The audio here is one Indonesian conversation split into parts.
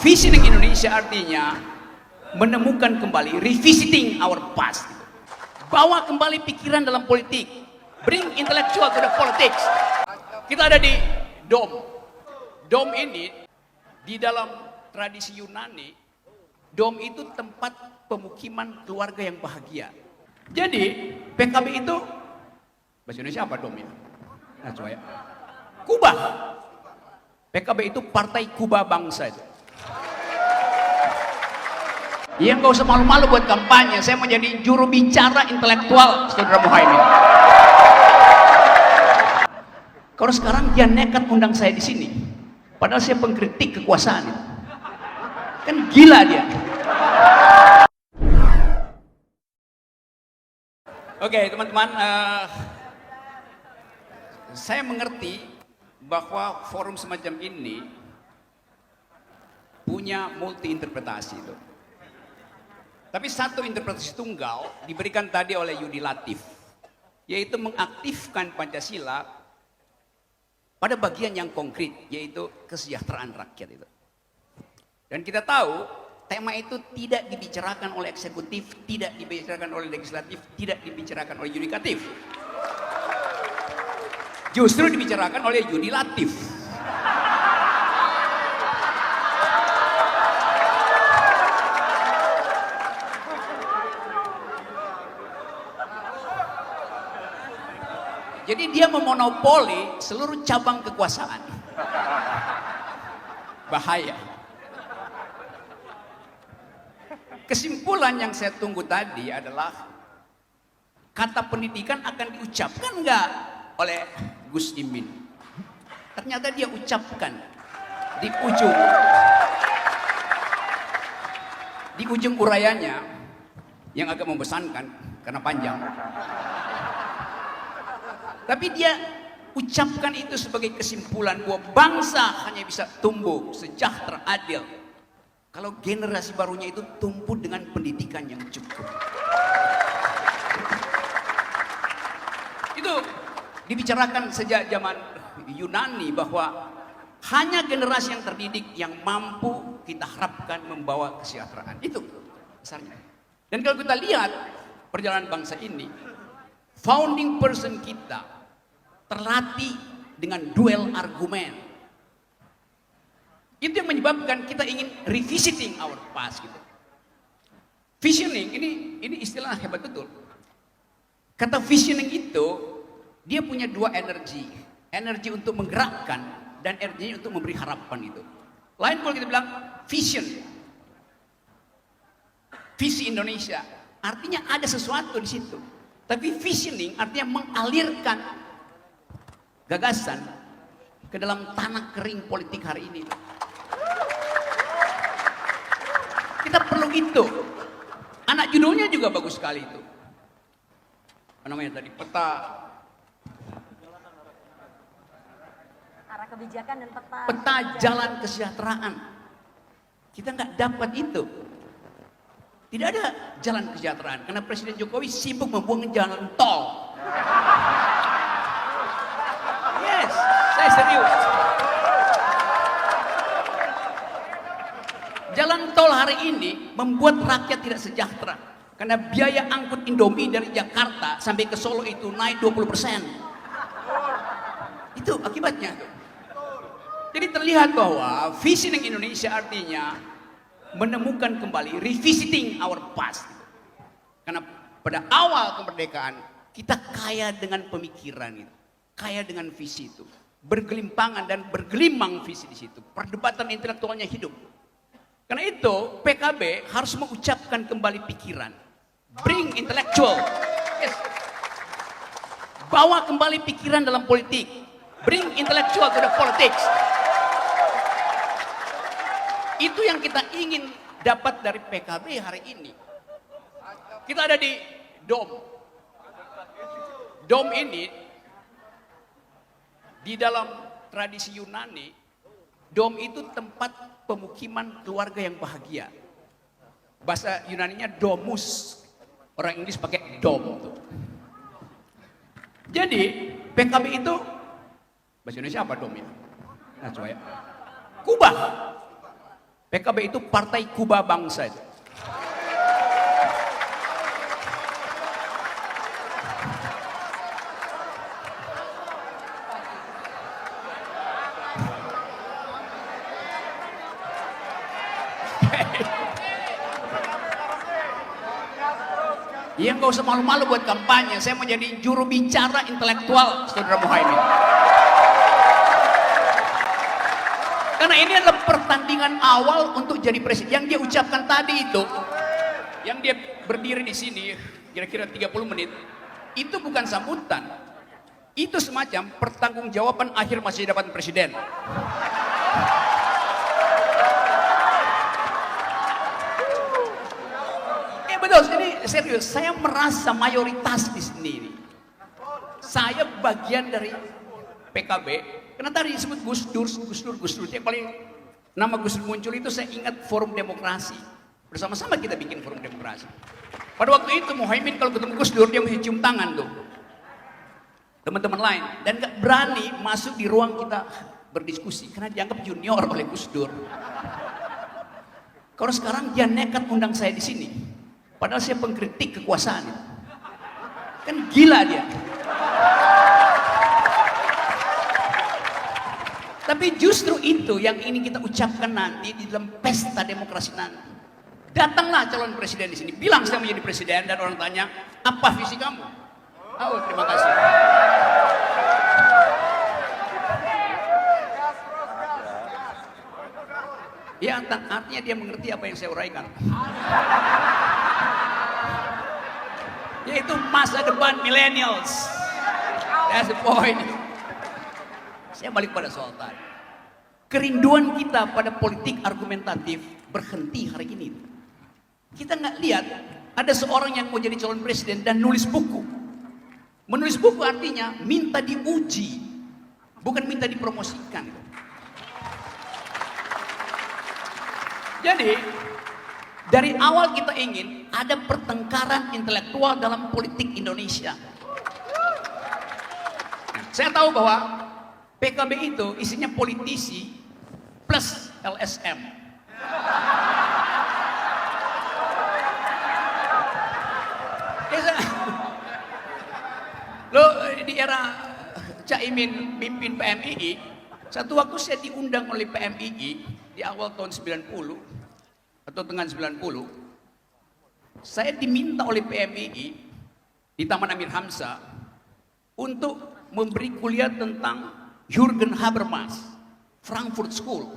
visioning Indonesia artinya menemukan kembali, revisiting our past. Bawa kembali pikiran dalam politik. Bring intellectual to the politics. Kita ada di Dom. Dom ini di dalam tradisi Yunani, Dom itu tempat pemukiman keluarga yang bahagia. Jadi PKB itu bahasa Indonesia apa Dom itu? Nah, coba ya. Kubah. PKB itu partai Kubah bangsa itu. Ya nggak usah malu-malu buat kampanye. Saya menjadi juru bicara intelektual Saudara Muhaimin. Kalau sekarang dia nekat undang saya di sini, padahal saya pengkritik kekuasaan itu. Kan gila dia. Oke, teman-teman, saya mengerti bahwa forum semacam ini punya multi interpretasi itu. Tapi satu interpretasi tunggal diberikan tadi oleh Yudi Latif, yaitu mengaktifkan Pancasila pada bagian yang konkret, yaitu kesejahteraan rakyat itu. Dan kita tahu tema itu tidak dibicarakan oleh eksekutif, tidak dibicarakan oleh legislatif, tidak dibicarakan oleh yudikatif. Justru dibicarakan oleh Yudi Latif. Jadi dia memonopoli seluruh cabang kekuasaan. Bahaya. Kesimpulan yang saya tunggu tadi adalah kata pendidikan akan diucapkan enggak oleh Gus Imin. Ternyata dia ucapkan di ujung urayanya yang agak membosankan karena panjang. Tapi dia ucapkan itu sebagai kesimpulan bahwa bangsa hanya bisa tumbuh sejahtera, adil kalau generasi barunya itu tumbuh dengan pendidikan yang cukup. Itu dibicarakan sejak zaman Yunani bahwa hanya generasi yang terdidik yang mampu kita harapkan membawa kesejahteraan. Itu besarnya. Dan kalau kita lihat perjalanan bangsa ini, founding person kita terlatih dengan duel argumen. Itu yang menyebabkan kita ingin revisiting our past gitu. Visioning ini istilah hebat betul. Kata visioning itu dia punya dua energi. Energi untuk menggerakkan dan energi untuk memberi harapan itu. Lain kalau kita bilang vision. Visi Indonesia. Artinya ada sesuatu di situ. Tapi visioning artinya mengalirkan gagasan ke dalam tanah kering politik hari ini. Kita perlu itu. Anak judulnya juga bagus sekali itu. Apa namanya tadi? Peta arah kebijakan dan peta jalan kesejahteraan. Kita nggak dapat itu. Tidak ada jalan kesejahteraan karena Presiden Jokowi sibuk membuang jalan tol. Yes, saya serius. Jalan tol hari ini membuat rakyat tidak sejahtera karena biaya angkut Indomie dari Jakarta sampai ke Solo itu naik 20%. Itu akibatnya. Jadi terlihat bahwa visioning Indonesia artinya menemukan kembali, revisiting our past. Karena pada awal kemerdekaan kita kaya dengan pemikiran itu, kaya dengan visi itu, bergelimpangan dan bergelimang visi di situ. Perdebatan intelektualnya hidup. Karena itu PKB harus mengucapkan kembali pikiran, bring intellectual, yes. Bawa kembali pikiran dalam politik, bring intellectual to the politics. Itu yang kita ingin dapat dari PKB hari ini. Kita ada di Dom. Dom ini di dalam tradisi Yunani, Dom itu tempat pemukiman keluarga yang bahagia. Bahasa Yunaninya domus. Orang Inggris pakai dom. Jadi PKB itu bahasa Indonesia apa dom ya? Nah, coba ya. Kubah. PKB itu partai kuba bangsa itu. Yang gak usah malu-malu buat kampanye. Saya mau jadi juru bicara intelektual Saudara Muhaimin. Karena ini adalah pertandingan awal untuk jadi presiden. Yang dia ucapkan tadi itu, yang dia berdiri di sini kira-kira 30 menit, itu bukan sambutan. Itu semacam pertanggungjawaban akhir masa jabatan presiden. Betul, ini serius. Saya merasa mayoritas di sini. Saya bagian dari PKB. Karena tadi disebut Gus Dur. Yang paling nama Gus Dur muncul itu saya ingat Forum Demokrasi. Bersama-sama kita bikin Forum Demokrasi. Pada waktu itu Muhaimin kalau ketemu Gus Dur dia mesti cium tangan tuh. Teman-teman lain. Dan gak berani masuk di ruang kita berdiskusi. Karena dianggap junior oleh Gus Dur. Kalau sekarang dia nekat undang saya di sini. Padahal saya pengkritik kekuasaan itu. Kan gila dia. Tapi justru itu yang ini kita ucapkan nanti di dalam pesta demokrasi nanti. Datanglah calon presiden di sini. Bilang saya menjadi presiden dan orang tanya, apa visi kamu? Oh, terima kasih. Ya, artinya dia mengerti apa yang saya uraikan. Yaitu masa depan millennials. That's the point. Saya balik pada soal tadi. Kerinduan kita pada politik argumentatif berhenti hari ini. Kita nggak lihat ada seorang yang mau jadi calon presiden dan nulis buku. Menulis buku artinya minta diuji, bukan minta dipromosikan. Jadi dari awal kita ingin ada pertengkaran intelektual dalam politik Indonesia. Saya tahu bahwa PKB itu isinya politisi plus LSM. Lo di era Caimin pimpin PMII, satu waktu saya diundang oleh PMII di awal tahun 90 atau tengah 90, saya diminta oleh PMII di Taman Amir Hamzah untuk memberi kuliah tentang Jürgen Habermas, Frankfurt School.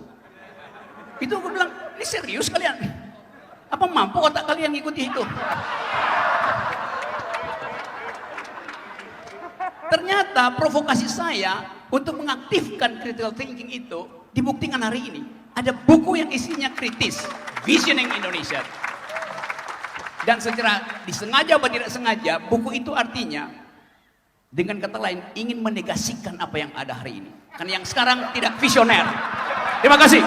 Itu aku bilang, ini serius kalian? Apa mampu otak kalian ngikuti itu? Ternyata provokasi saya untuk mengaktifkan critical thinking itu dibuktikan hari ini. Ada buku yang isinya kritis, Visioning Indonesia. Dan secara disengaja atau tidak sengaja, buku itu artinya dengan kata lain ingin menegasikan apa yang ada hari ini. Karena yang sekarang tidak visioner. Terima kasih.